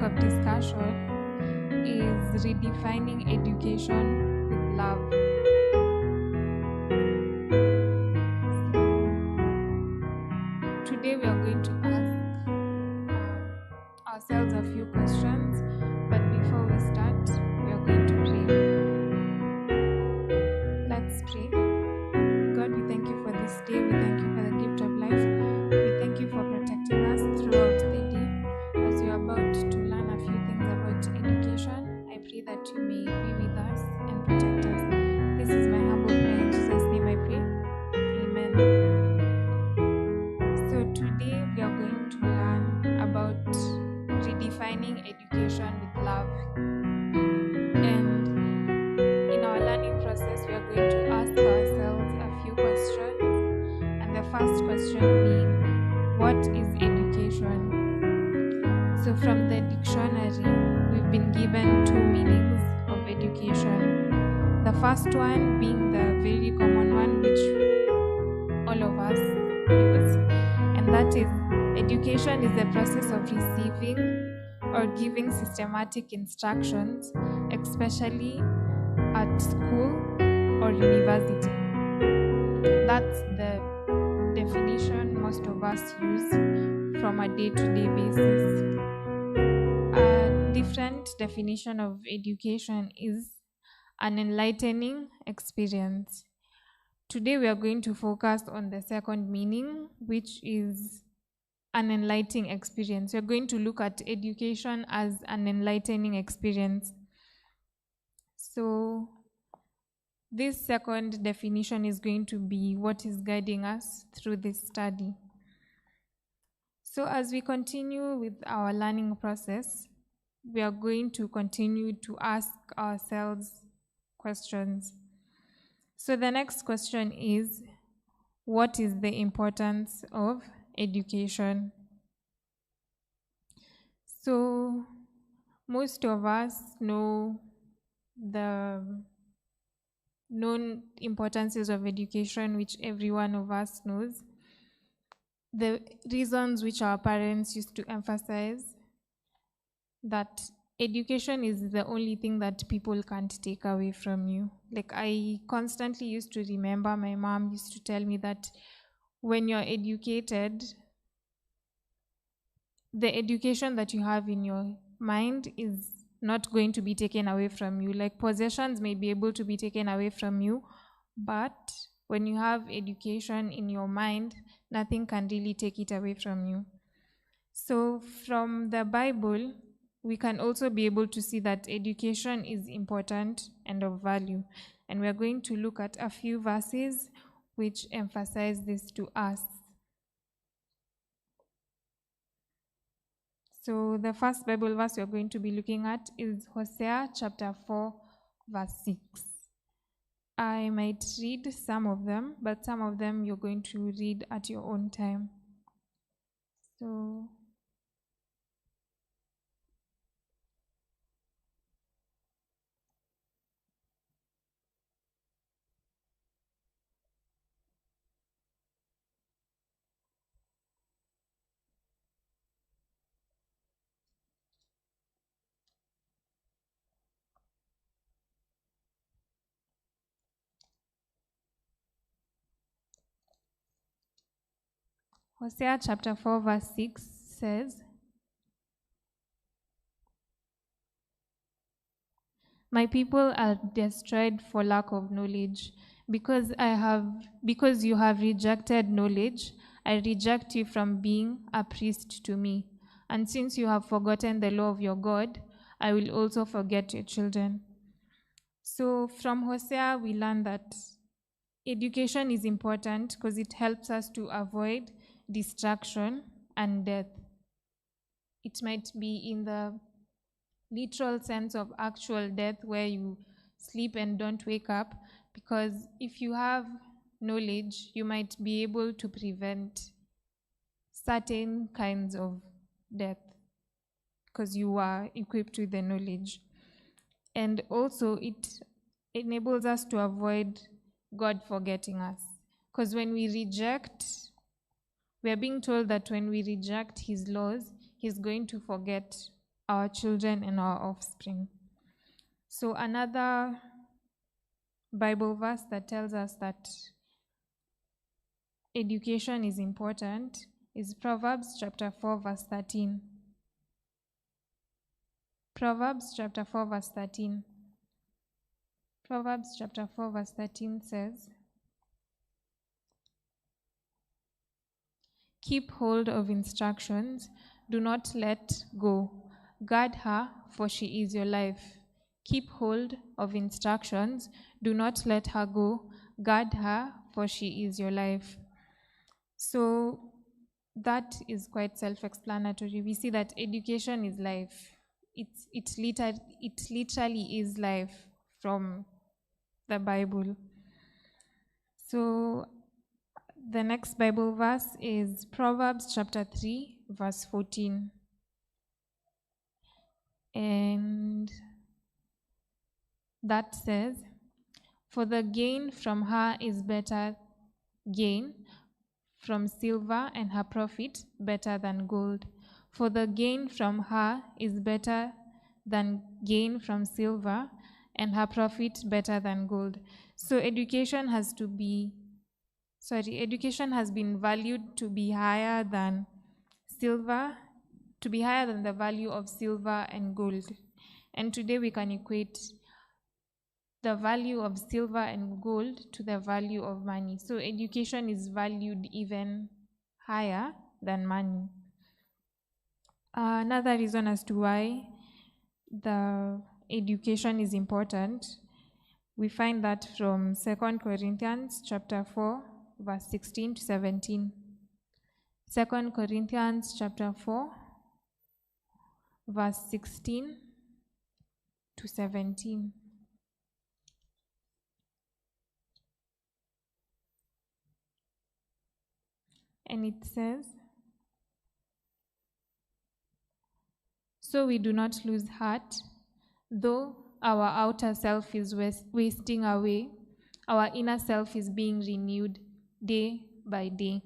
topic of discussion is redefining education with love. Today we are going to ask ourselves a few questions, but before we start, we are going to pray. Let's pray. God, we thank you for this day. We thank you for the gift of life. We thank you for protecting us throughout the day. As we are about to learn a few things about education, I pray that you may be with us and protect us. This is my humble prayer. In Jesus' name I pray. Amen. So today we are going to learn about redefining education with love. And in our learning process, we are going to ask ourselves a few questions. And the first question being, what is education? So from the dictionary, we've been given two meanings of education. The first one being the very common one, which all of us use, and that is education is the process of receiving or giving systematic instructions, especially at school or university. That's the definition most of us use from a day-to-day basis. A different definition of education is an enlightening experience. Today we are going to focus on the second meaning, which is an enlightening experience. We are going to look at education as an enlightening experience. So this second definition is going to be what is guiding us through this study. So as we continue with our learning process, we are going to continue to ask ourselves questions. So the next question is, what is the importance of education? So most of us know the known importances of education, which every one of us knows. The reasons which our parents used to emphasize, that education is the only thing that people can't take away from you. Like, I constantly used to remember my mom used to tell me that when you're educated, the education that you have in your mind is not going to be taken away from you. Like, possessions may be able to be taken away from you, but when you have education in your mind, nothing can really take it away from you. So from the Bible, we can also be able to see that education is important and of value. And we are going to look at a few verses which emphasize this to us. So the first Bible verse we are going to be looking at is Hosea chapter 4, verse 6. I might read some of them, but some of them you're going to read at your own time. So Hosea chapter 4, verse 6 says, "My people are destroyed for lack of knowledge. Because you have rejected knowledge, I reject you from being a priest to me. And since you have forgotten the law of your God, I will also forget your children." So from Hosea, we learn that education is important because it helps us to avoid destruction and death. It might be in the literal sense of actual death, where you sleep and don't wake up, because if you have knowledge, you might be able to prevent certain kinds of death because you are equipped with the knowledge. And also it enables us to avoid God forgetting us, because when we reject, we are being told that when we reject his laws, he's going to forget our children and our offspring. So another Bible verse that tells us that education is important is Proverbs chapter 4 verse 13. Proverbs chapter 4 verse 13. Proverbs chapter 4 verse 13 says, "Keep hold of instructions, do not let go. Guard her, for she is your life." Keep hold of instructions, do not let her go. Guard her, for she is your life. So that is quite self-explanatory. We see that education is life. It literally is life from the Bible. So the next Bible verse is Proverbs chapter 3, verse 14. And that says, "For the gain from her is better gain from silver, and her profit better than gold. For the gain from her is better than gain from silver, and her profit better than gold." So education has been valued to be higher than silver, to be higher than the value of silver and gold. And today we can equate the value of silver and gold to the value of money. So education is valued even higher than money. Another reason as to why the education is important, we find that from 2 Corinthians chapter 4, verse 16 to 17. 2 Corinthians chapter 4, verse 16 to 17. And it says, "So we do not lose heart, though our outer self is wasting away, our inner self is being renewed day by day.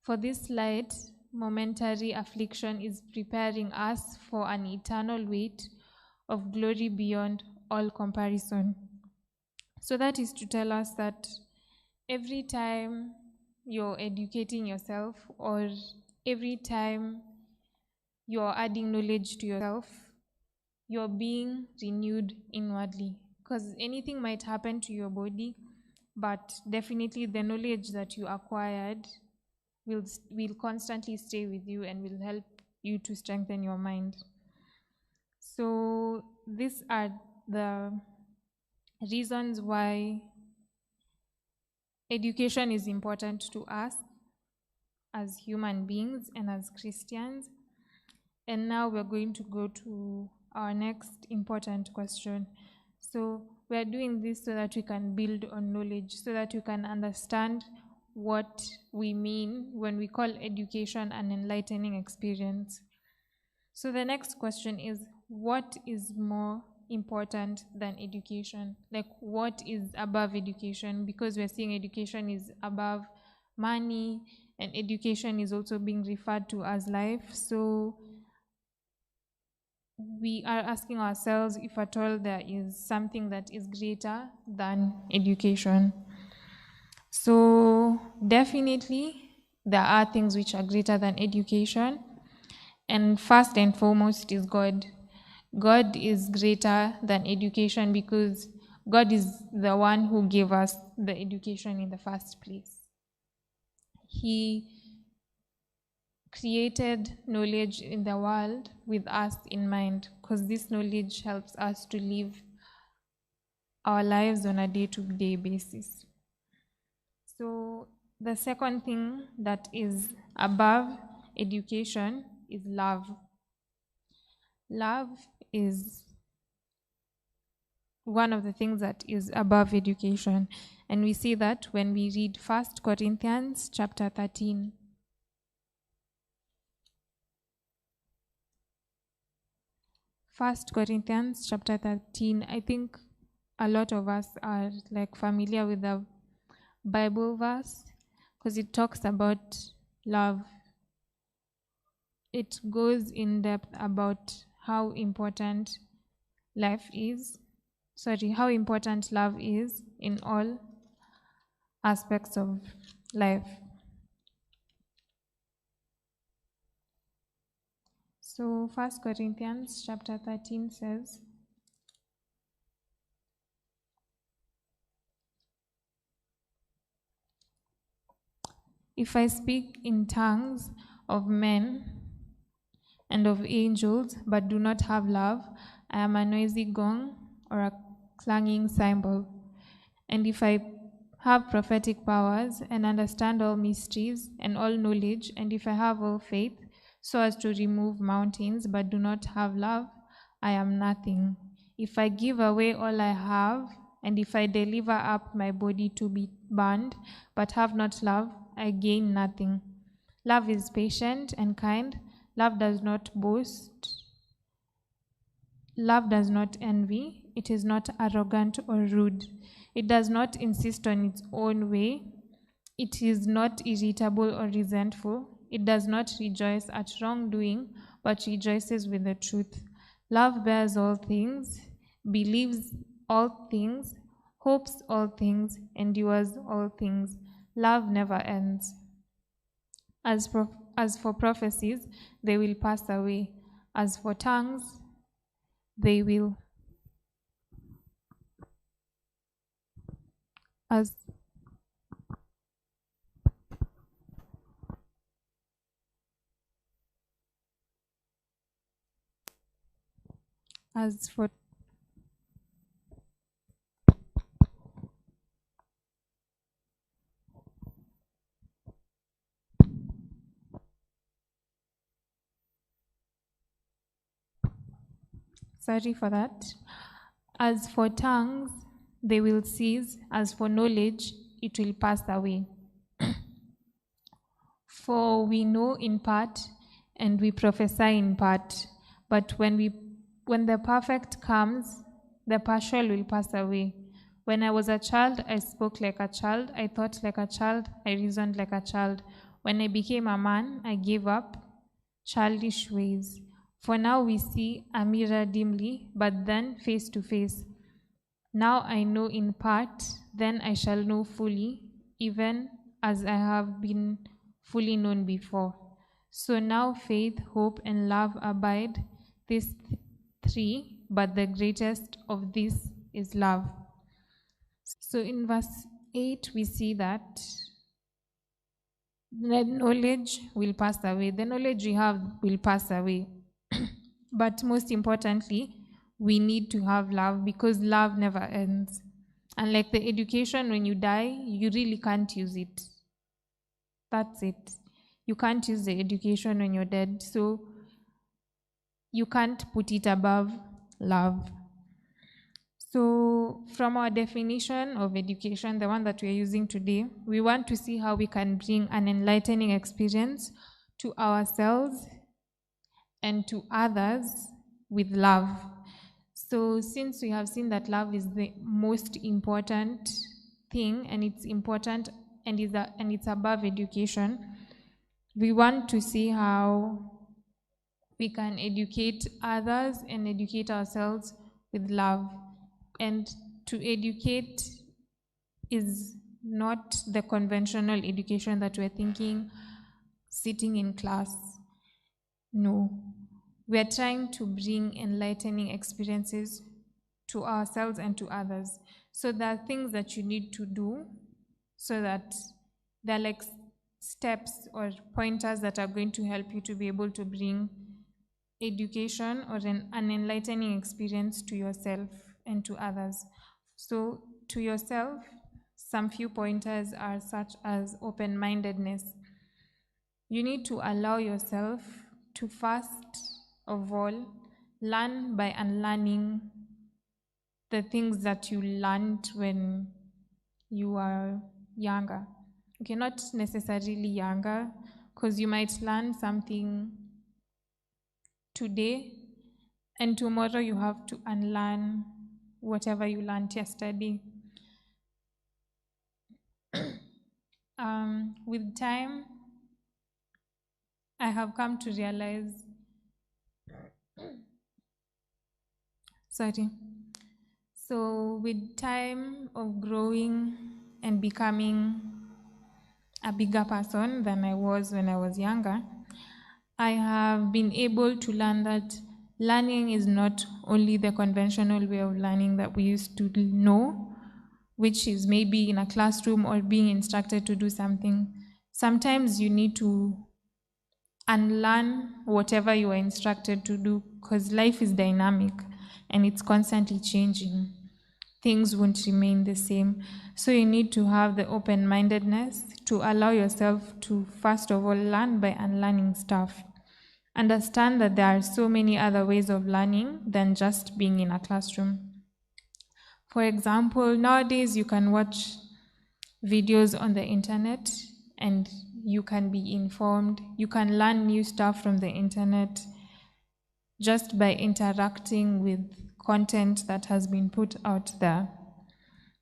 For this light, momentary affliction is preparing us for an eternal weight of glory beyond all comparison." So that is to tell us that every time you're educating yourself, or every time you're adding knowledge to yourself, you're being renewed inwardly. Because anything might happen to your body, but definitely the knowledge that you acquired will constantly stay with you and will help you to strengthen your mind. So these are the reasons why education is important to us as human beings and as Christians. And now we're going to go to our next important question. So we're doing this so that we can build on knowledge, so that we can understand what we mean when we call education an enlightening experience. So the next question is, what is more important than education? Like, what is above education? Because we're seeing education is above money, and education is also being referred to as life. So we are asking ourselves if at all there is something that is greater than education. So definitely there are things which are greater than education, and first and foremost is God. God is greater than education because God is the one who gave us the education in the first place. He created knowledge in the world with us in mind, because this knowledge helps us to live our lives on a day-to-day basis. So the second thing that is above education is love. Love is one of the things that is above education, and we see that when we read 1 Corinthians chapter 13. 1 Corinthians chapter 13. I think a lot of us are like familiar with the Bible verse because it talks about love. It goes in depth about how important how important love is in all aspects of life. So 1 Corinthians chapter 13 says, if I speak in tongues of men and of angels, but do not have love, I am a noisy gong or a clanging cymbal. And if I have prophetic powers and understand all mysteries and all knowledge, and if I have all faith so as to remove mountains, but do not have love, I am nothing. If I give away all I have, and if I deliver up my body to be burned, but have not love, I gain nothing. Love is patient and kind. Love does not boast. Love does not envy. It is not arrogant or rude. It does not insist on its own way. It is not irritable or resentful. It does not rejoice at wrongdoing, but rejoices with the truth. Love bears all things, believes all things, hopes all things, endures all things. Love never ends. As for prophecies, they will pass away. As for tongues, they will. As as for sorry for that. As for tongues, they will cease. As for knowledge, it will pass away. For we know in part, and we prophesy in part. But when the perfect comes, the partial will pass away. When I was a child, I spoke like a child, I thought like a child, I reasoned like a child. When I became a man, I gave up childish ways. For now we see a mirror dimly, but then face to face. Now I know in part, then I shall know fully, even as I have been fully known before. So now faith, hope, and love abide, these three, but the greatest of these is love. So in verse 8, we see that the knowledge will pass away. The knowledge we have will pass away. But most importantly, we need to have love, because love never ends. And like the education, when you die, you really can't use it. That's it. You can't use the education when you're dead. So you can't put it above love. So from our definition of education, the one that we're using today, we want to see how we can bring an enlightening experience to ourselves and to others with love. So since we have seen that love is the most important thing, and it's important and it's above education, we want to see how we can educate others and educate ourselves with love. And to educate is not the conventional education that we're thinking, sitting in class. No. We are trying to bring enlightening experiences to ourselves and to others. So there are things that you need to do, so that they're like steps or pointers that are going to help you to be able to bring education or an enlightening experience to yourself and to others. So to yourself, some few pointers are such as open-mindedness. You need to allow yourself to first of all learn by unlearning the things that you learned when you were younger. Okay, not necessarily younger, because you might learn something today and tomorrow you have to unlearn whatever you learned yesterday. With time, I have come to realize Sorry. So, with time of growing and becoming a bigger person than I was when I was younger, I have been able to learn that learning is not only the conventional way of learning that we used to know, which is maybe in a classroom or being instructed to do something. Sometimes you need to unlearn whatever you are instructed to do, because life is dynamic and it's constantly changing. Things won't remain the same. So you need to have the open-mindedness to allow yourself to, first of all, learn by unlearning stuff. Understand that there are so many other ways of learning than just being in a classroom. For example, nowadays you can watch videos on the internet and you can be informed. You can learn new stuff from the internet just by interacting with content that has been put out there.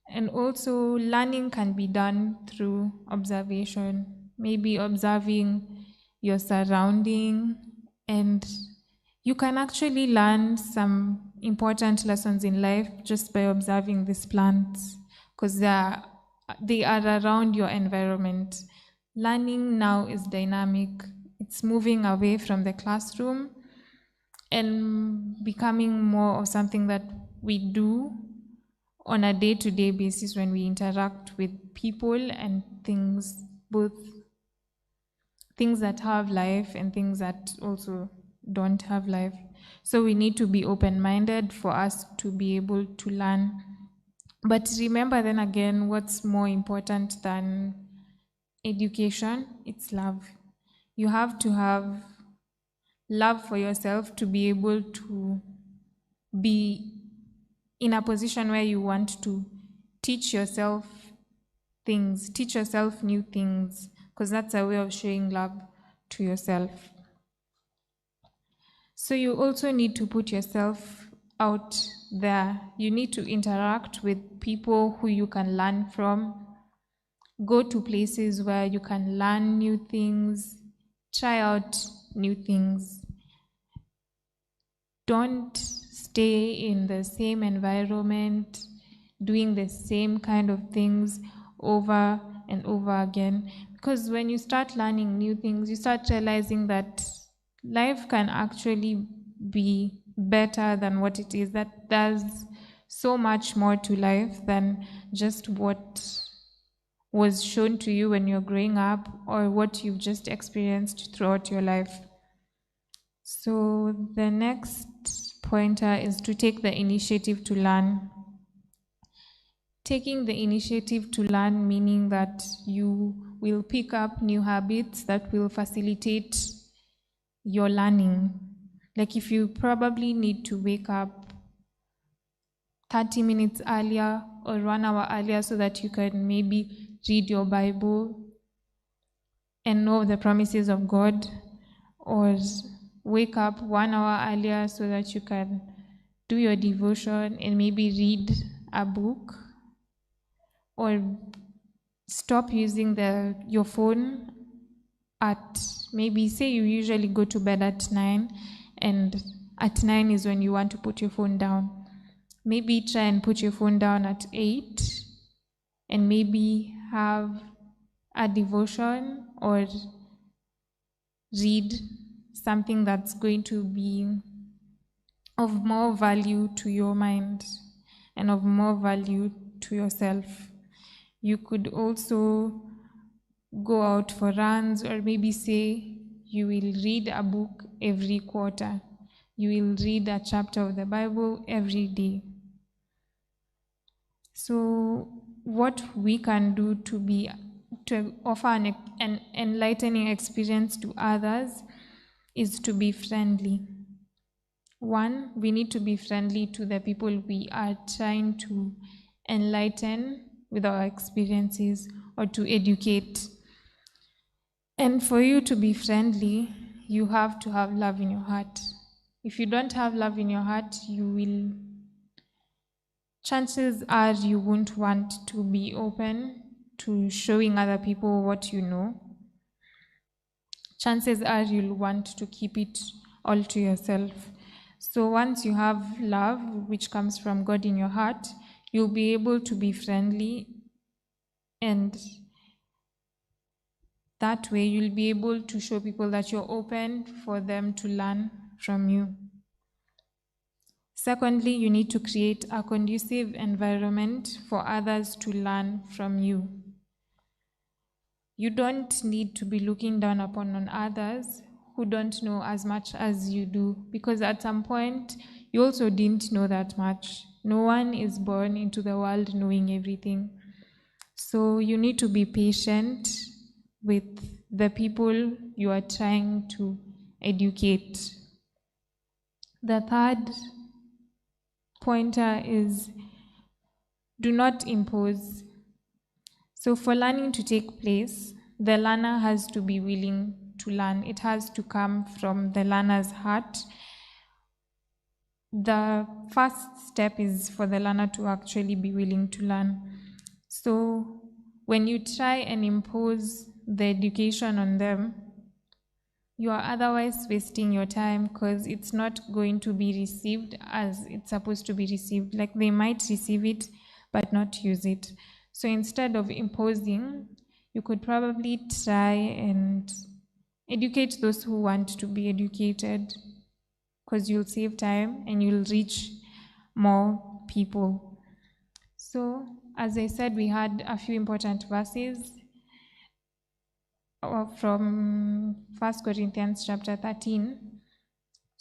And also, learning can be done through observation, maybe observing your surrounding, and you can actually learn some important lessons in life just by observing these plants, because they are around your environment. Learning now is dynamic. It's moving away from the classroom and becoming more of something that we do on a day-to-day basis when we interact with people and things, both things that have life and things that also don't have life. So we need to be open-minded for us to be able to learn. But remember, then again, what's more important than education? It's love. You have to have love for yourself to be able to be in a position where you want to teach yourself things, teach yourself new things, because that's a way of showing love to yourself. So you also need to put yourself out there. You need to interact with people who you can learn from. Go to places where you can learn new things, try out new things. Don't stay in the same environment, doing the same kind of things over and over again. Because when you start learning new things, you start realizing that life can actually be better than what it is, that there's so much more to life than just what was shown to you when you're growing up or what you've just experienced throughout your life. So the next pointer is to take the initiative to learn. Taking the initiative to learn, meaning that you will pick up new habits that will facilitate your learning. Like if you probably need to wake up 30 minutes earlier or 1 hour earlier so that you can maybe read your Bible and know the promises of God, or wake up 1 hour earlier so that you can do your devotion and maybe read a book, or stop using your phone at, maybe say you usually go to bed at 9 and at 9 is when you want to put your phone down. Maybe try and put your phone down at 8 and maybe have a devotion or read something that's going to be of more value to your mind and of more value to yourself. You could also go out for runs, or maybe say you will read a book every quarter. You will read a chapter of the Bible every day. So what we can do to offer an enlightening experience to others is to be friendly. One, we need to be friendly to the people we are trying to enlighten with our experiences or to educate. And for you to be friendly, you have to have love in your heart. If you don't have love in your heart, chances are you won't want to be open to showing other people what you know. Chances are you'll want to keep it all to yourself. So once you have love, which comes from God in your heart, you'll be able to be friendly, and that way you'll be able to show people that you're open for them to learn from you. Secondly, you need to create a conducive environment for others to learn from you. You don't need to be looking down upon on others who don't know as much as you do, because at some point you also didn't know that much. No one is born into the world knowing everything. So you need to be patient with the people you are trying to educate. The third pointer is do not impose. So for learning to take place, the learner has to be willing to learn. It has to come from the learner's heart. The first step is for the learner to actually be willing to learn. So when you try and impose the education on them, you are otherwise wasting your time, because it's not going to be received as it's supposed to be received. Like, they might receive it but not use it. So instead of imposing, you could probably try and educate those who want to be educated, because you'll save time and you'll reach more people. So, as I said, we had a few important verses from 1 Corinthians chapter 13.